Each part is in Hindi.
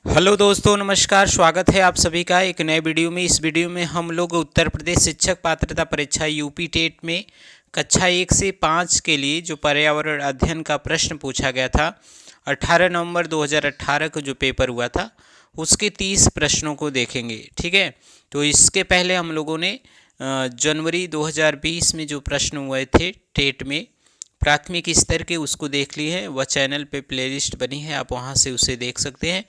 हेलो दोस्तों, नमस्कार। स्वागत है आप सभी का एक नए वीडियो में। इस वीडियो में हम लोग उत्तर प्रदेश शिक्षक पात्रता परीक्षा यूपी टेट में कक्षा 1 से 5 के लिए जो पर्यावरण अध्ययन का प्रश्न पूछा गया था 18 नवंबर 2018 को जो पेपर हुआ था उसके 30 प्रश्नों को देखेंगे। ठीक है, तो इसके पहले हम लोगों ने जनवरी 2020 में जो प्रश्न हुए थे टेट में प्राथमिक स्तर के उसको देख लिए हैं। वह चैनल पे प्लेलिस्ट बनी है, आप वहाँ से उसे देख सकते हैं।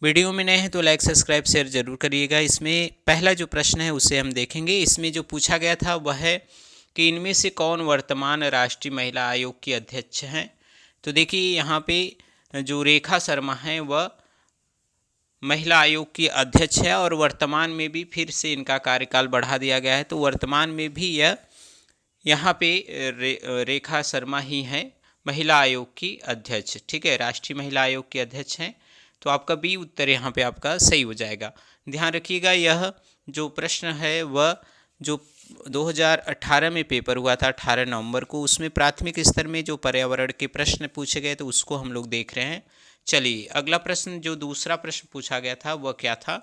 वीडियो में नए हैं तो लाइक सब्सक्राइब शेयर जरूर करिएगा। इसमें पहला जो प्रश्न है उसे हम देखेंगे। इसमें जो पूछा गया था वह है कि इनमें से कौन वर्तमान राष्ट्रीय महिला आयोग की अध्यक्ष हैं। तो देखिए यहाँ पे जो रेखा शर्मा हैं वह महिला आयोग की अध्यक्ष है और वर्तमान में भी फिर से इनका कार्यकाल बढ़ा दिया गया है। तो वर्तमान में भी यह यहाँ पे रेखा शर्मा ही हैं महिला आयोग की अध्यक्ष। ठीक है, राष्ट्रीय महिला आयोग की अध्यक्ष हैं। तो आपका बी उत्तर यहाँ पे आपका सही हो जाएगा। ध्यान रखिएगा, यह जो प्रश्न है वह जो 2018 में पेपर हुआ था 18 नवंबर को, उसमें प्राथमिक स्तर में जो पर्यावरण के प्रश्न पूछे गए तो उसको हम लोग देख रहे हैं। चलिए अगला प्रश्न, जो दूसरा प्रश्न पूछा गया था वह क्या था।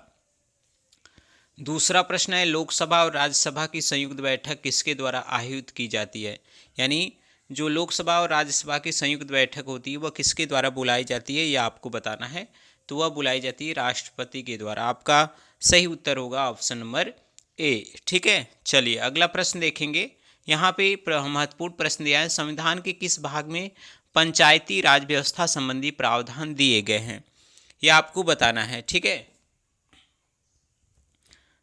दूसरा प्रश्न है, लोकसभा और राज्यसभा की संयुक्त बैठक किसके द्वारा आयोजित की जाती है। यानी जो लोकसभा और राज्यसभा की संयुक्त बैठक होती है वह किसके द्वारा बुलाई जाती है, यह आपको बताना है। तो वह बुलाई जाती है राष्ट्रपति के द्वारा। आपका सही उत्तर होगा ऑप्शन नंबर ए। ठीक है, चलिए अगला प्रश्न देखेंगे। यहाँ पे महत्वपूर्ण प्रश्न दिया है, संविधान के किस भाग में पंचायती राज व्यवस्था संबंधी प्रावधान दिए गए हैं, यह आपको बताना है। ठीक है,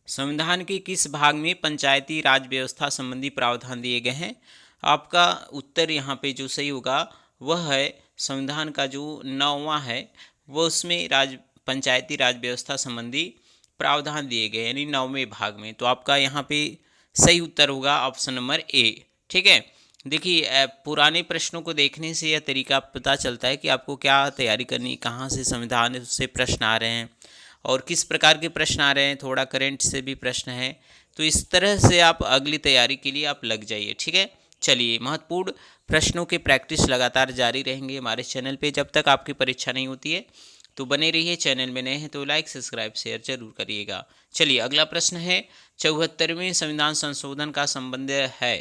संविधान के किस भाग में पंचायती राज व्यवस्था संबंधी प्रावधान दिए गए हैं। आपका उत्तर यहाँ पे जो सही होगा वह है संविधान का जो 9वां है वह उसमें पंचायती राज व्यवस्था संबंधी प्रावधान दिए गए, यानी 9वें भाग में। तो आपका यहाँ पे सही उत्तर होगा ऑप्शन नंबर ए। ठीक है, देखिए पुराने प्रश्नों को देखने से यह तरीका पता चलता है कि आपको क्या तैयारी करनी, कहाँ से संविधान से प्रश्न आ रहे हैं और किस प्रकार के प्रश्न आ रहे हैं। थोड़ा करंट से भी प्रश्न है, तो इस तरह से आप अगली तैयारी के लिए आप लग जाइए। ठीक है, चलिए महत्वपूर्ण प्रश्नों की प्रैक्टिस लगातार जारी रहेंगे हमारे चैनल पे जब तक आपकी परीक्षा नहीं होती है। तो बने रहिए, चैनल में नए हैं तो लाइक सब्सक्राइब शेयर जरूर करिएगा। चलिए अगला प्रश्न है, 74वें संविधान संशोधन का संबंध है।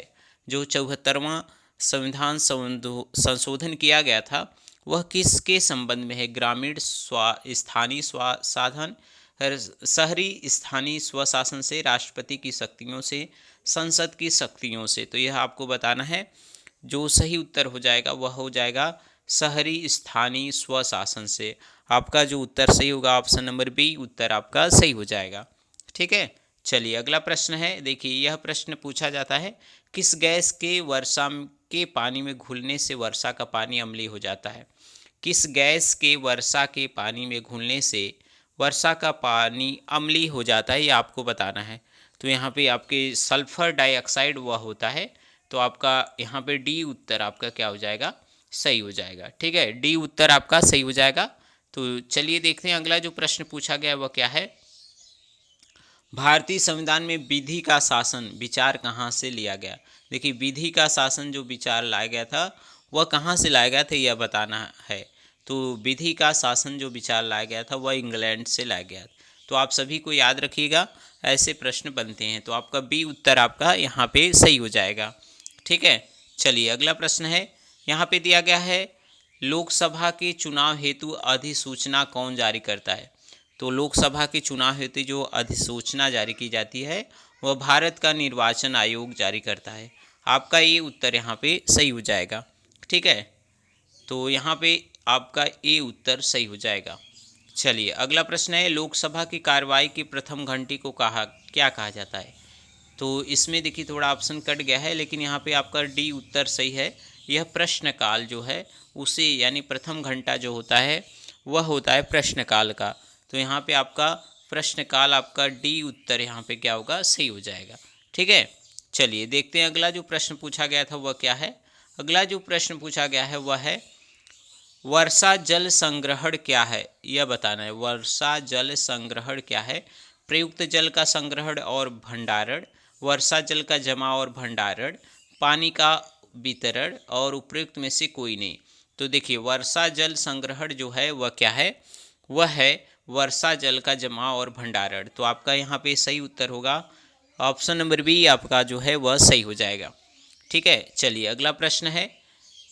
जो 74वां संविधान संशोधन किया गया था वह किसके संबंध में है। ग्रामीण स्थानीय स्वसाधन, शहरी स्थानीय स्वशासन से, राष्ट्रपति की शक्तियों से, संसद की शक्तियों से। तो यह आपको बताना है। जो सही उत्तर हो जाएगा वह हो जाएगा शहरी स्थानीय स्वशासन से। आपका जो उत्तर सही होगा ऑप्शन नंबर बी उत्तर आपका सही हो जाएगा। ठीक है, चलिए अगला प्रश्न है। देखिए यह प्रश्न पूछा जाता है, किस गैस के वर्षा के पानी में घुलने से वर्षा का पानी अम्लीय हो जाता है। किस गैस के वर्षा के पानी में घुलने से वर्षा का पानी अम्लीय हो जाता है, ये आपको बताना है। तो यहाँ पे आपके सल्फर डाइऑक्साइड वह होता है। तो आपका यहाँ पे डी उत्तर आपका क्या हो जाएगा, सही हो जाएगा। ठीक है, डी उत्तर आपका सही हो जाएगा। तो चलिए देखते हैं अगला जो प्रश्न पूछा गया वह क्या है। भारतीय संविधान में विधि का शासन विचार कहाँ से लिया गया। देखिए विधि का शासन जो विचार लाया गया था वह कहाँ से लाया गया था, यह बताना है। तो विधि का शासन जो विचार लाया गया था वह इंग्लैंड से लाया गया। तो आप सभी को याद रखिएगा, ऐसे प्रश्न बनते हैं। तो आपका बी उत्तर आपका यहाँ पे सही हो जाएगा। ठीक है, चलिए अगला प्रश्न है। यहाँ पे दिया गया है, लोकसभा के चुनाव हेतु अधिसूचना कौन जारी करता है। तो लोकसभा के चुनाव हेतु जो अधिसूचना जारी की जाती है वह भारत का निर्वाचन आयोग जारी करता है। आपका ये उत्तर यहाँ पे सही हो जाएगा। ठीक है, तो यहाँ पे आपका ए उत्तर सही हो जाएगा। चलिए अगला प्रश्न है, लोकसभा की कार्रवाई की प्रथम घंटी को क्या कहा जाता है। तो इसमें देखिए थोड़ा ऑप्शन कट गया है, लेकिन यहाँ पे आपका डी उत्तर सही है। यह प्रश्नकाल जो है उसे, यानी प्रथम घंटा जो होता है वह होता है प्रश्नकाल का। तो यहाँ पे आपका प्रश्नकाल आपका डी उत्तर यहाँ पे क्या होगा, सही हो जाएगा। ठीक है, चलिए देखते हैं अगला जो प्रश्न पूछा गया था वह क्या है। अगला जो प्रश्न पूछा गया है वह है, वर्षा जल संग्रहण क्या है, यह बताना है। वर्षा जल संग्रहण क्या है। प्रयुक्त जल का संग्रहण और भंडारण, वर्षा जल का जमा और भंडारण, पानी का वितरण और उपयुक्त में से कोई नहीं। तो देखिए वर्षा जल संग्रहण जो है वह क्या है, वह है वर्षा जल का जमाव और भंडारण। तो आपका यहाँ पे सही उत्तर होगा ऑप्शन नंबर बी आपका जो है वह सही हो जाएगा। ठीक है, चलिए अगला प्रश्न है।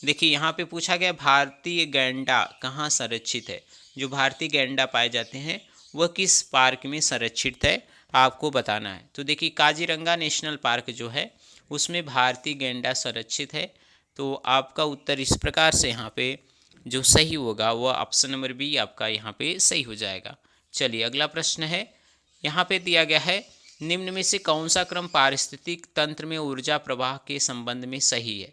देखिए यहाँ पे पूछा गया भारतीय गैंडा कहाँ संरक्षित है। जो भारतीय गैंडा पाए जाते हैं वह किस पार्क में संरक्षित है, आपको बताना है। तो देखिए काजीरंगा नेशनल पार्क जो है उसमें भारतीय गैंडा संरक्षित है। तो आपका उत्तर इस प्रकार से यहाँ पे जो सही होगा वह ऑप्शन नंबर बी आपका यहाँ पे सही हो जाएगा। चलिए अगला प्रश्न है। यहाँ पे दिया गया है निम्न में से कौन सा क्रम पारिस्थितिक तंत्र में ऊर्जा प्रवाह के संबंध में सही है।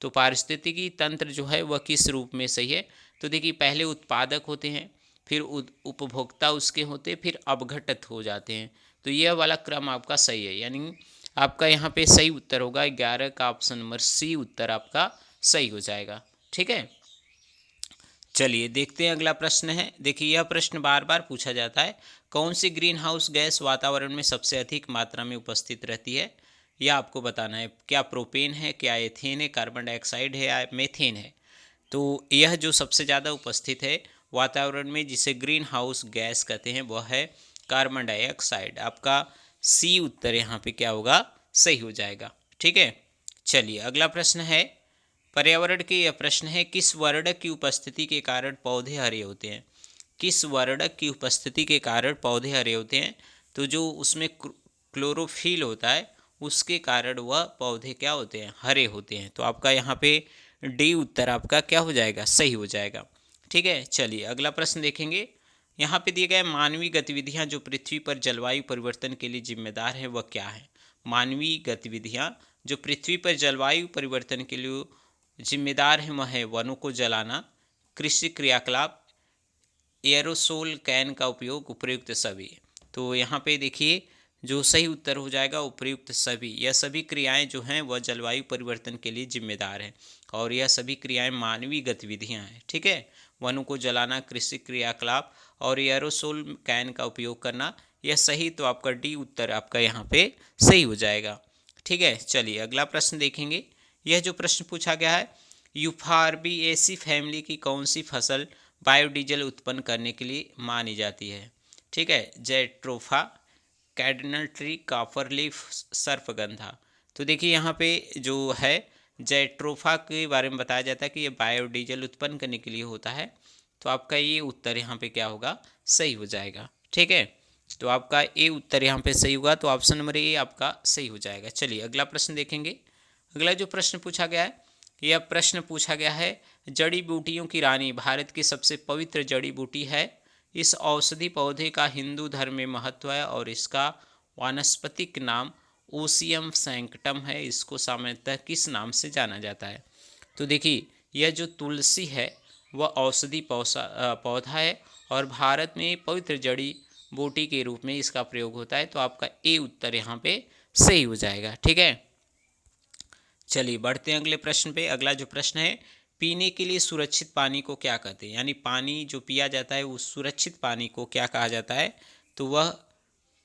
तो पारिस्थितिकी तंत्र जो है वह किस रूप में सही है। तो देखिए पहले उत्पादक होते हैं, फिर उपभोक्ता उसके होते, फिर अपघटित हो जाते हैं। तो यह वाला क्रम आपका सही है, यानी आपका यहाँ पे सही उत्तर होगा 11 का ऑप्शन नंबर सी उत्तर आपका सही हो जाएगा। ठीक है, चलिए देखते हैं अगला प्रश्न है। देखिए यह प्रश्न बार बार पूछा जाता है, कौन सी ग्रीन हाउस गैस वातावरण में सबसे अधिक मात्रा में उपस्थित रहती है, यह आपको बताना है। क्या प्रोपेन है, क्या एथेन है, कार्बन डाइऑक्साइड है या मेथेन है। तो यह जो सबसे ज़्यादा उपस्थित है वातावरण में जिसे ग्रीन हाउस गैस कहते हैं वह है कार्बन डाइऑक्साइड। आपका सी उत्तर यहाँ पे क्या होगा, सही हो जाएगा। ठीक है, चलिए अगला प्रश्न है पर्यावरण के। यह प्रश्न है किस वर्णक की उपस्थिति के कारण पौधे हरे होते हैं। किस वर्णक की उपस्थिति के कारण पौधे हरे होते हैं। तो जो उसमें क्लोरोफिल होता है उसके कारण वह पौधे क्या होते हैं, हरे होते हैं। तो आपका यहाँ पे डी उत्तर आपका क्या हो जाएगा, सही हो जाएगा। ठीक है, चलिए अगला प्रश्न देखेंगे। यहाँ पे दिए गए मानवीय गतिविधियाँ जो पृथ्वी पर जलवायु परिवर्तन के लिए जिम्मेदार है वह क्या है। मानवीय गतिविधियाँ जो पृथ्वी पर जलवायु परिवर्तन के लिए जिम्मेदार है वह है वनों को जलाना, कृषि क्रियाकलाप, एयरोसोल कैन का उपयोग, उपयुक्त सभी। तो यहाँ पे देखिए जो सही उत्तर हो जाएगा उपयुक्त सभी। यह सभी क्रियाएं जो हैं वह जलवायु परिवर्तन के लिए जिम्मेदार हैं और यह सभी क्रियाएं मानवीय गतिविधियां हैं। ठीक है, वनों को जलाना, कृषि क्रियाकलाप और एयरोसोल कैन का उपयोग करना, यह सही। तो आपका डी उत्तर आपका यहाँ पे सही हो जाएगा। ठीक है, चलिए अगला प्रश्न देखेंगे। यह जो प्रश्न पूछा गया है यूफारबिएसी फैमिली की कौन सी फसल बायोडीजल उत्पन्न करने के लिए मानी जाती है। ठीक है, जेट्रोफा, कैडनल ट्री, काफर लीफ, सर्पगंधा। तो देखिए यहाँ पे जो है जेट्रोफा के बारे में बताया जाता है कि ये बायोडीजल उत्पन्न करने के लिए होता है। तो आपका ये उत्तर यहाँ पे क्या होगा, सही हो जाएगा। ठीक है, तो आपका ए उत्तर यहाँ पे सही होगा। तो ऑप्शन नंबर ए आपका सही हो जाएगा। चलिए अगला प्रश्न देखेंगे। अगला जो प्रश्न पूछा गया है, यह प्रश्न पूछा गया है जड़ी बूटियों की रानी भारत की सबसे पवित्र जड़ी बूटी है। इस औषधि पौधे का हिंदू धर्म में महत्व है और इसका वानस्पतिक नाम ओसियम सैंक्टम है। इसको सामान्यतः किस नाम से जाना जाता है। तो देखिए यह जो तुलसी है वह औषधि पौधा है और भारत में पवित्र जड़ी बूटी के रूप में इसका प्रयोग होता है। तो आपका ए उत्तर यहाँ पे सही हो जाएगा। ठीक है, चलिए बढ़ते हैं अगले प्रश्न पे। अगला जो प्रश्न है पीने के लिए सुरक्षित पानी को क्या कहते हैं, यानी पानी जो पिया जाता है उस सुरक्षित पानी को क्या कहा जाता है। तो वह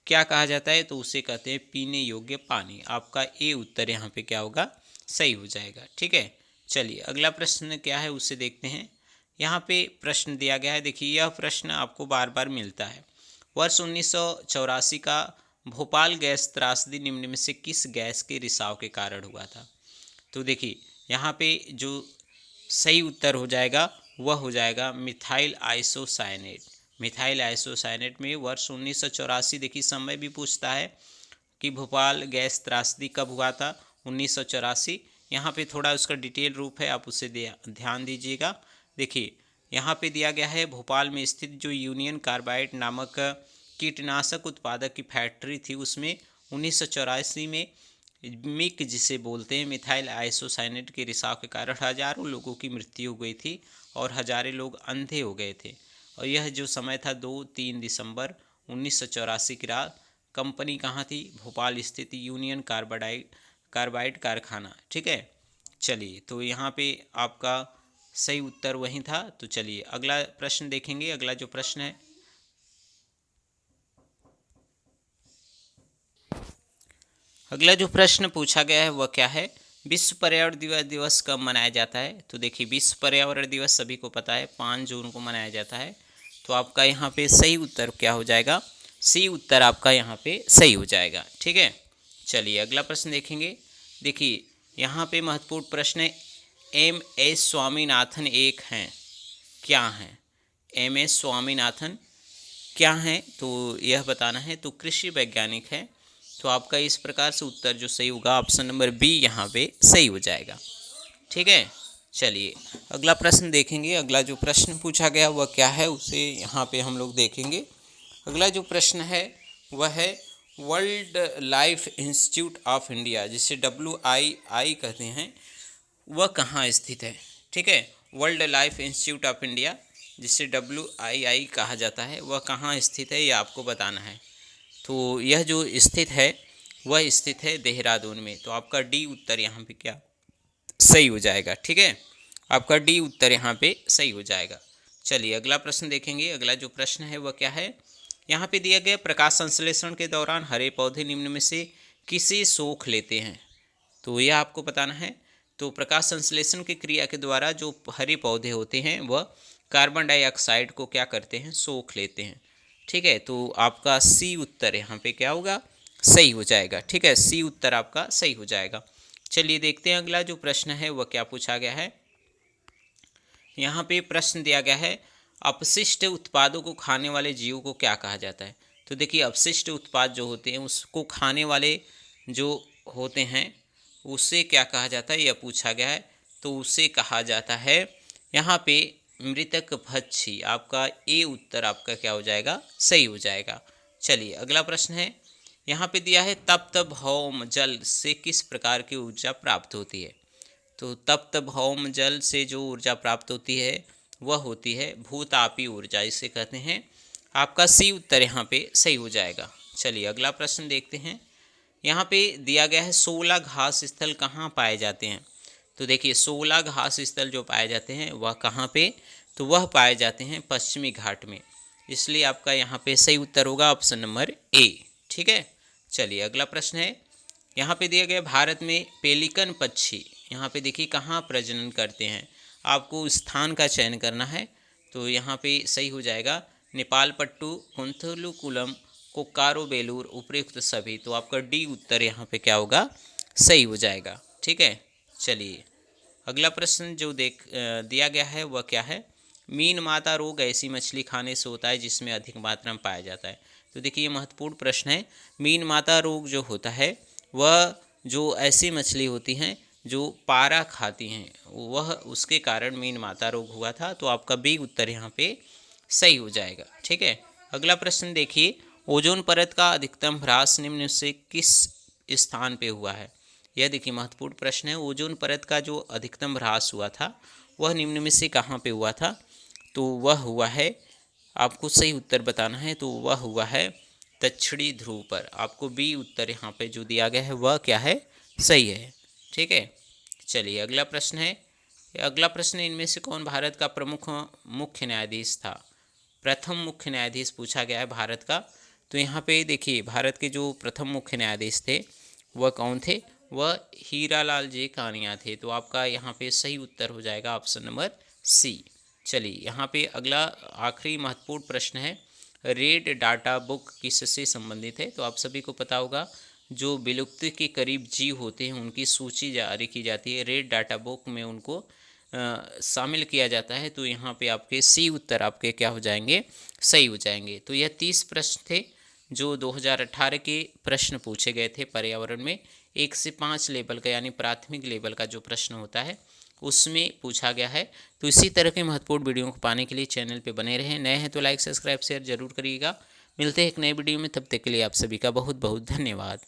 क्या कहा जाता है, तो उसे कहते हैं पीने योग्य पानी। आपका ए उत्तर यहाँ पे क्या होगा, सही हो जाएगा। ठीक है, चलिए अगला प्रश्न क्या है उसे देखते हैं। यहाँ पे प्रश्न दिया गया है, देखिए यह प्रश्न आपको बार बार मिलता है। वर्ष 1984 का भोपाल गैस त्रासदी निम्न में से किस गैस के रिसाव के कारण हुआ था। तो देखिए यहाँ पे जो सही उत्तर हो जाएगा वह हो जाएगा मिथाइल आइसोसाइनेट। मिथाइल आइसोसाइनेट में वर्ष 1984, देखिए समय भी पूछता है कि भोपाल गैस त्रासदी कब हुआ था, 1984। यहाँ पे थोड़ा उसका डिटेल रूप है, आप उसे ध्यान दीजिएगा। देखिए यहाँ पे दिया गया है भोपाल में स्थित जो यूनियन कार्बाइड नामक कीटनाशक उत्पादक की फैक्ट्री थी उसमें 1984 में मिक जिसे बोलते हैं मिथाइल आइसोसाइनेट के रिसाव के कारण हजारों लोगों की मृत्यु हो गई थी और हजारों लोग अंधे हो गए थे। और यह जो समय था 2-3 दिसंबर 1984 की रात। कंपनी कहाँ थी, भोपाल स्थित यूनियन कार्बाइड कारखाना। ठीक है, चलिए तो यहाँ पे आपका सही उत्तर वही था। तो चलिए अगला प्रश्न देखेंगे। अगला जो प्रश्न है, अगला जो प्रश्न पूछा गया है वह क्या है, विश्व पर्यावरण दिवस कब मनाया जाता है। तो देखिए विश्व पर्यावरण दिवस सभी को पता है 5 जून को मनाया जाता है। तो आपका यहाँ पे सही उत्तर क्या हो जाएगा, सी उत्तर आपका यहाँ पे सही हो जाएगा। ठीक है, चलिए अगला प्रश्न देखेंगे। देखिए यहाँ पे महत्वपूर्ण प्रश्न है, एम एस स्वामीनाथन एक हैं, क्या हैं? एम एस स्वामीनाथन क्या हैं, तो यह बताना है। तो कृषि वैज्ञानिक है। तो आपका इस प्रकार से उत्तर जो सही होगा ऑप्शन नंबर बी यहाँ पे सही हो जाएगा। ठीक है, चलिए अगला प्रश्न देखेंगे। अगला जो प्रश्न पूछा गया वह क्या है, उसे यहाँ पे हम लोग देखेंगे। अगला जो प्रश्न है वह है world life institute of India, जिसे WII कहते हैं, वह कहाँ स्थित है? ठीक है, world life institute of India, जिसे WII कहा जाता है, वह कहाँ स्थित है, यह आपको बताना है। तो यह जो स्थित है वह स्थित है देहरादून में। तो आपका डी उत्तर यहाँ पे क्या सही हो जाएगा। ठीक है, आपका डी उत्तर यहाँ पे सही हो जाएगा। चलिए अगला प्रश्न देखेंगे। अगला जो प्रश्न है वह क्या है, यहाँ पे दिया गया प्रकाश संश्लेषण के दौरान हरे पौधे निम्न में से किसे सोख लेते हैं? तो यह आपको बताना है। तो प्रकाश संश्लेषण की क्रिया के द्वारा जो हरे पौधे होते हैं वह कार्बन डाइऑक्साइड को क्या करते हैं, सोख लेते हैं। ठीक है, तो आपका सी उत्तर यहाँ पे क्या होगा, सही हो जाएगा। ठीक है, सी उत्तर आपका सही हो जाएगा। चलिए देखते हैं अगला जो प्रश्न है वह क्या पूछा गया है। यहाँ पे प्रश्न दिया गया है, अपशिष्ट उत्पादों को खाने वाले जीवों को क्या कहा जाता है? तो देखिए अपशिष्ट उत्पाद जो होते हैं उसको खाने वाले जो होते हैं उसे क्या कहा जाता है, यह पूछा गया है। तो उसे कहा जाता है यहाँ पे मृतक भक्षी। आपका ए उत्तर आपका क्या हो जाएगा, सही हो जाएगा। चलिए अगला प्रश्न है, यहाँ पे दिया है तप्त भौम जल से किस प्रकार की ऊर्जा प्राप्त होती है? तो तप्त भौम जल से जो ऊर्जा प्राप्त होती है वह होती है भूतापी ऊर्जा, इसे कहते हैं। आपका सी उत्तर यहाँ पे सही हो जाएगा। चलिए अगला प्रश्न देखते हैं। यहाँ पे दिया गया है 16 घास स्थल कहाँ पाए जाते हैं? तो देखिए 16 घास स्थल जो पाए जाते हैं वह कहाँ पे, तो वह पाए जाते हैं पश्चिमी घाट में। इसलिए आपका यहाँ पे सही उत्तर होगा ऑप्शन नंबर ए। ठीक है, चलिए अगला प्रश्न है। यहाँ पे दिया गया भारत में पेलिकन पक्षी यहाँ पे देखिए कहाँ प्रजनन करते हैं, आपको स्थान का चयन करना है। तो यहाँ पे सही हो जाएगा नेपालपट्टू, कुंथलुकुलम, कोक्कारो बेलूर, उपयुक्त सभी। तो आपका डी उत्तर यहाँ पे क्या होगा, सही हो जाएगा। ठीक है, चलिए अगला प्रश्न जो दिया गया है वह क्या है, मीन माता रोग ऐसी मछली खाने से होता है जिसमें अधिक मात्रा में पाया जाता है। तो देखिए ये महत्वपूर्ण प्रश्न है। मीन माता रोग जो होता है वह जो ऐसी मछली होती हैं जो पारा खाती हैं, वह उसके कारण मीन माता रोग हुआ था। तो आपका बी उत्तर यहाँ पे सही हो जाएगा। ठीक है, अगला प्रश्न देखिए, ओजोन परत का अधिकतम ह्रास निम्न से किस स्थान पे हुआ है? यह देखिए महत्वपूर्ण प्रश्न है। ओजोन परत का जो अधिकतम ह्रास हुआ था वह निम्न में से कहाँ पे हुआ था? तो वह हुआ है, आपको सही उत्तर बताना है। तो वह हुआ है दक्षिणी ध्रुव पर। आपको बी उत्तर यहाँ पे जो दिया गया है वह क्या है, सही है। ठीक है, चलिए अगला प्रश्न है। अगला प्रश्न, इनमें से कौन भारत का प्रमुख मुख्य न्यायाधीश था? प्रथम मुख्य न्यायाधीश पूछा गया है भारत का। तो यहाँ पे देखिए भारत के जो प्रथम मुख्य न्यायाधीश थे वह कौन थे, वह हीरालाल जी कानिया थे। तो आपका यहाँ पे सही उत्तर हो जाएगा ऑप्शन नंबर सी। चलिए यहाँ पे अगला आखिरी महत्वपूर्ण प्रश्न है, रेड डाटा बुक किससे संबंधित है? तो आप सभी को पता होगा जो विलुप्ति के करीब जीव होते हैं उनकी सूची जारी की जाती है, रेड डाटा बुक में उनको शामिल किया जाता है। तो यहाँ पे आपके सी उत्तर आपके क्या हो जाएंगे, सही हो जाएंगे। तो यह 30 प्रश्न थे जो 2018 के प्रश्न पूछे गए थे पर्यावरण में। 1 से 5 लेवल का यानी प्राथमिक लेवल का जो प्रश्न होता है उसमें पूछा गया है। तो इसी तरह के महत्वपूर्ण वीडियो को पाने के लिए चैनल पे बने रहें। नए हैं तो लाइक सब्सक्राइब शेयर जरूर करिएगा। मिलते हैं एक नए वीडियो में, तब तक के लिए आप सभी का बहुत बहुत धन्यवाद।